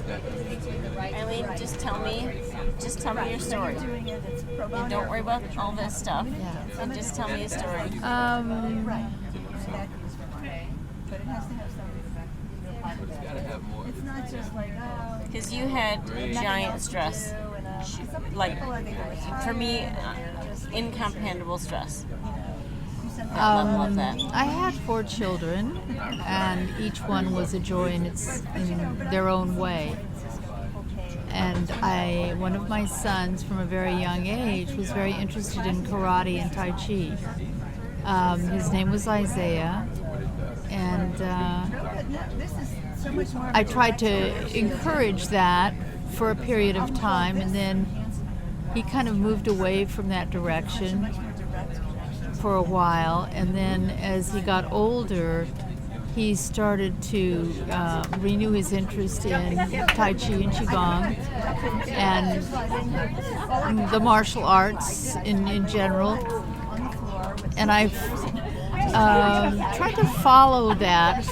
Eileen, just tell me your story. And don't worry about all this stuff. Yeah. And just tell me a story. Because you had giant stress. Like, for me, incomprehensible stress. Love that. I had 4 children, and each one was a joy in their own way. And one of my sons, from a very young age, was very interested in karate and tai chi. His name was Isaiah, and I tried to encourage that for a period of time, and then he kind of moved away from that direction for a while, and then as he got older, he started to renew his interest in Tai Chi and Qigong and the martial arts in general. And I've tried to follow that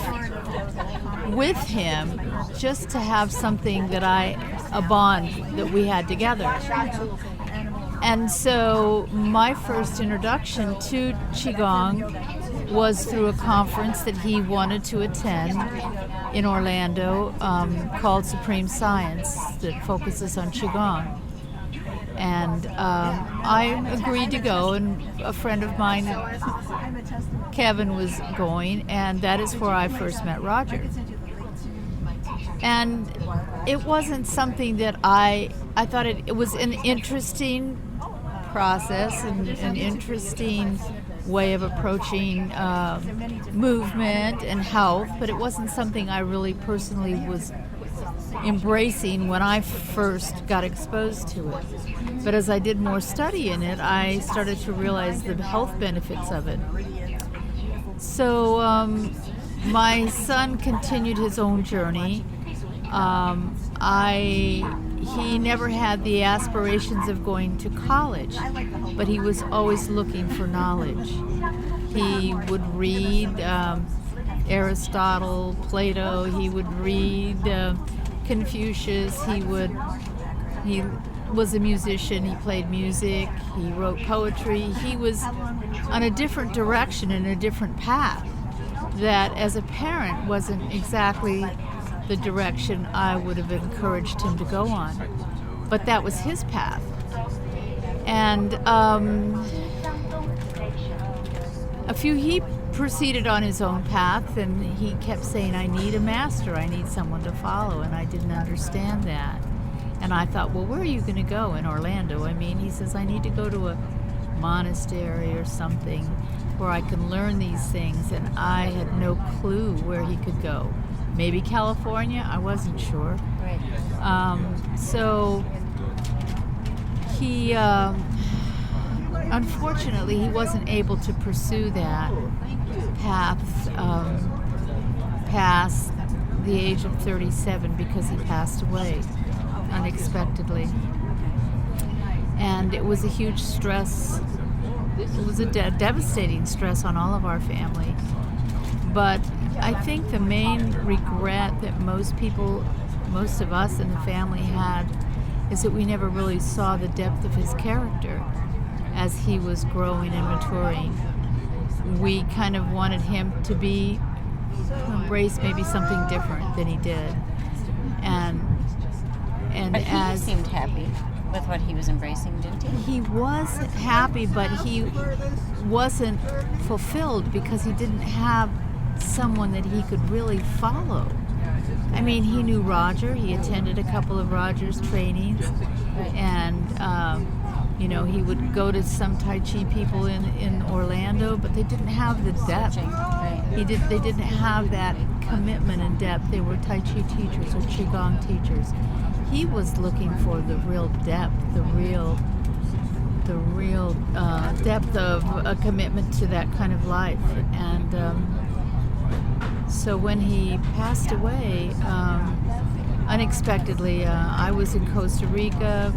with him, just to have something a bond that we had together. And so my first introduction to Qigong was through a conference that he wanted to attend in Orlando called Supreme Science, that focuses on Qigong. And I agreed to go, and a friend of mine, Kevin, was going, and that is where I first met Roger. And it wasn't something that I thought it was an interesting process and an interesting way of approaching movement and health, but it wasn't something I really personally was embracing when I first got exposed to it. But as I did more study in it, I started to realize the health benefits of it. So my son continued his own journey. He never had the aspirations of going to college, but he was always looking for knowledge. He would read Aristotle, Plato. He would read Confucius. He was a musician. He played music. He wrote poetry. He was on a different direction and a different path that, as a parent, wasn't exactly the direction I would have encouraged him to go on. But that was his path. And he proceeded on his own path, and he kept saying, I need a master, I need someone to follow, and I didn't understand that. And I thought, well, where are you going to go in Orlando? I mean, he says, I need to go to a monastery or something where I can learn these things, and I had no clue where he could go. Maybe California, I wasn't sure. Right. So he, unfortunately, he wasn't able to pursue that path past the age of 37 because he passed away unexpectedly. And it was a huge stress. It was a devastating stress on all of our family. But I think the main regret that most of us in the family had, is that we never really saw the depth of his character as he was growing and maturing. We kind of wanted him to embrace maybe something different than he did. But he seemed happy with what he was embracing, didn't he? He was happy, but he wasn't fulfilled because he didn't have someone that he could really follow. I mean, he knew Roger. He attended a couple of Roger's trainings, and he would go to some Tai Chi people in Orlando, but they didn't have the depth. They didn't have that commitment and depth. They were Tai Chi teachers or Qigong teachers. He was looking for the real depth, the real depth of a commitment to that kind of life. And so when he passed away, unexpectedly, I was in Costa Rica,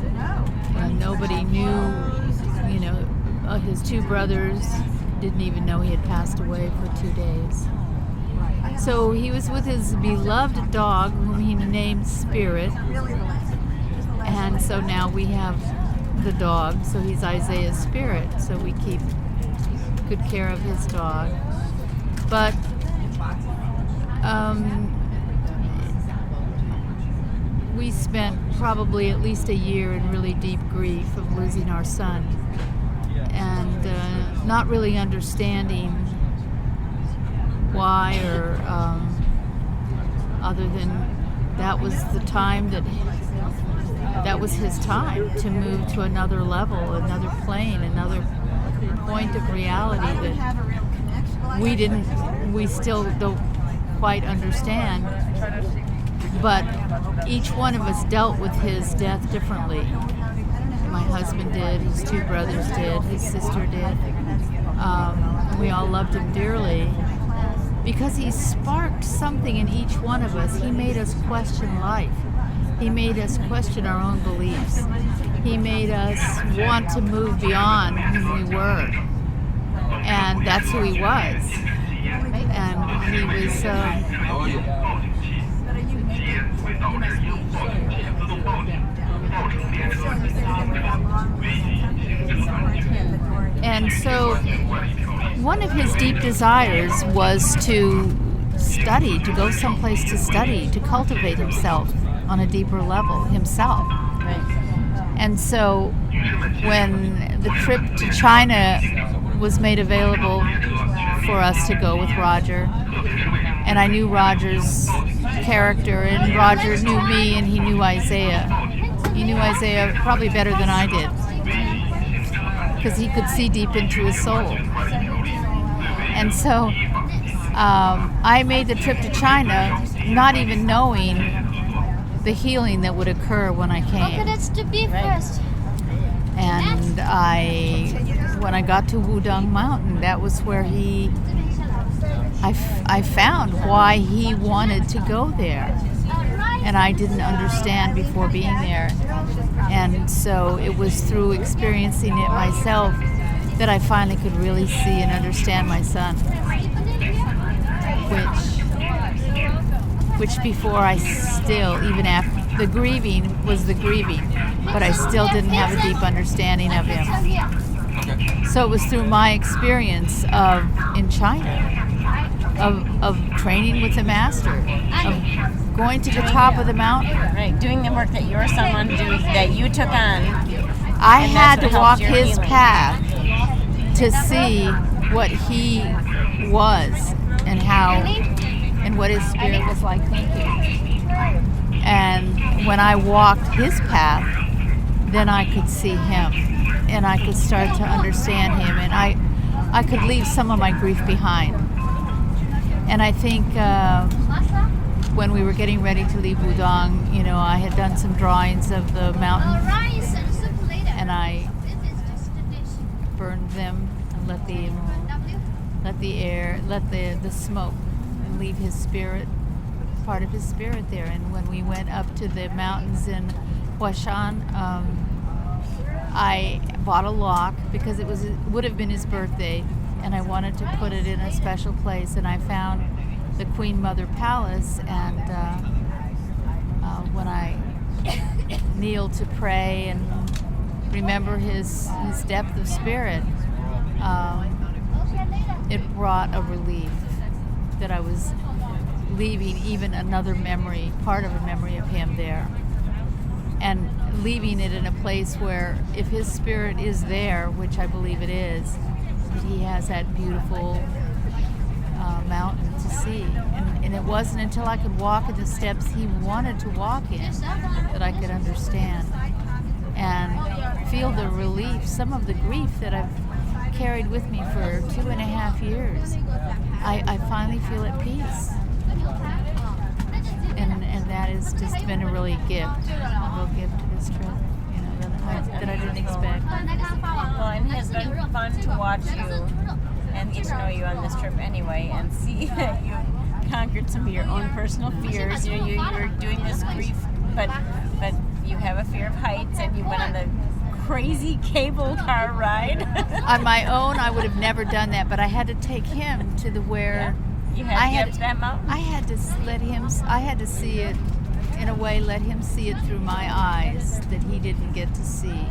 and nobody knew, his 2 brothers didn't even know he had passed away for 2 days. So he was with his beloved dog, whom he named Spirit. And so now we have the dog, so he's Isaiah's Spirit. So we keep good care of his dog. But we spent probably at least a year in really deep grief of losing our son, and not really understanding why, or other than that was the time that was his time to move to another level, another plane, another point of reality that we still don't quite understand. But each one of us dealt with his death differently. My husband did, his two brothers did, his sister did. And we all loved him dearly. Because he sparked something in each one of us. He made us question life. He made us question our own beliefs. He made us want to move beyond who we were. And that's who he was. And he was... And so one of his deep desires was to study, to go someplace to study, to cultivate himself on a deeper level himself. Right. And so when the trip to China was made available for us to go with Roger, and I knew Roger's character, and Roger knew me, and he knew Isaiah. He knew Isaiah probably better than I did, because he could see deep into his soul. And so I made the trip to China not even knowing the healing that would occur when I came. Okay, that's the beef first. And when I got to Wudang Mountain, that was where I found why he wanted to go there. And I didn't understand before being there. And so it was through experiencing it myself that I finally could really see and understand my son. Which before I still, even after the grieving was the grieving, but I still didn't have a deep understanding of him. So it was through my experience in China, of training with the master, of going to the top of the mountain. Right, doing the work that your son wanted to do, that you took on. I had to walk your his healing. path to see what he was and how, and what his spirit was like thinking. And when I walked his path, then I could see him, and I could start to understand him, and I could leave some of my grief behind. And I think when we were getting ready to leave Wudang, I had done some drawings of the mountain, and I burned them and let the smoke and leave his spirit, part of his spirit there. And when we went up to the mountains in Huashan, I bought a lock because it would have been his birthday, and I wanted to put it in a special place. And I found the Queen Mother Palace, and when I kneeled to pray and remember his depth of spirit, it brought a relief that I was leaving even another memory, part of a memory of him there, and leaving it in a place where if his spirit is there, which I believe it is, that he has that beautiful mountain to see. And it wasn't until I could walk in the steps he wanted to walk in that I could understand and feel the relief, some of the grief that I've carried with me for 2.5 years. I finally feel at peace. And that has just been a really gift, a real gift to this trip, that I didn't expect. Well, and it has been fun to watch you and get to know you on this trip anyway, and see that you conquered some of your own personal fears. You're doing this grief, but you have a fear of heights, and you went on the crazy cable car ride. On my own, I would have never done that, but I had to take him to where You had to get up to that mountain? I had to let him. I had to see it, in a way, let him see it through my eyes that he didn't get to see.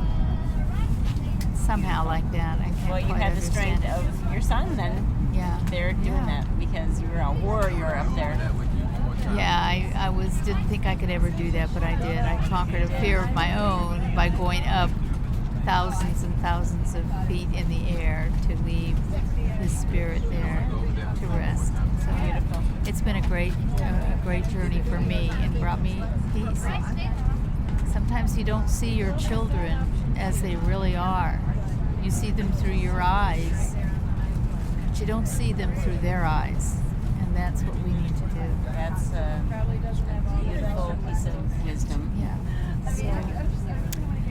Somehow like that. I can't Well, you quite had the strength understand of your son then. Yeah. They're doing that because you were a warrior up there. Yeah, I didn't think I could ever do that, but I did. I conquered a fear of my own by going up thousands and thousands of feet in the air to leave his spirit there to rest. So Beautiful. it's been a great journey for me and brought me peace. Sometimes you don't see your children as they really are. You see them through your eyes, but you don't see them through their eyes. And that's what we need to do. That's a beautiful piece of wisdom. Yeah. So,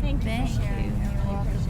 Thank you for sharing. You're welcome.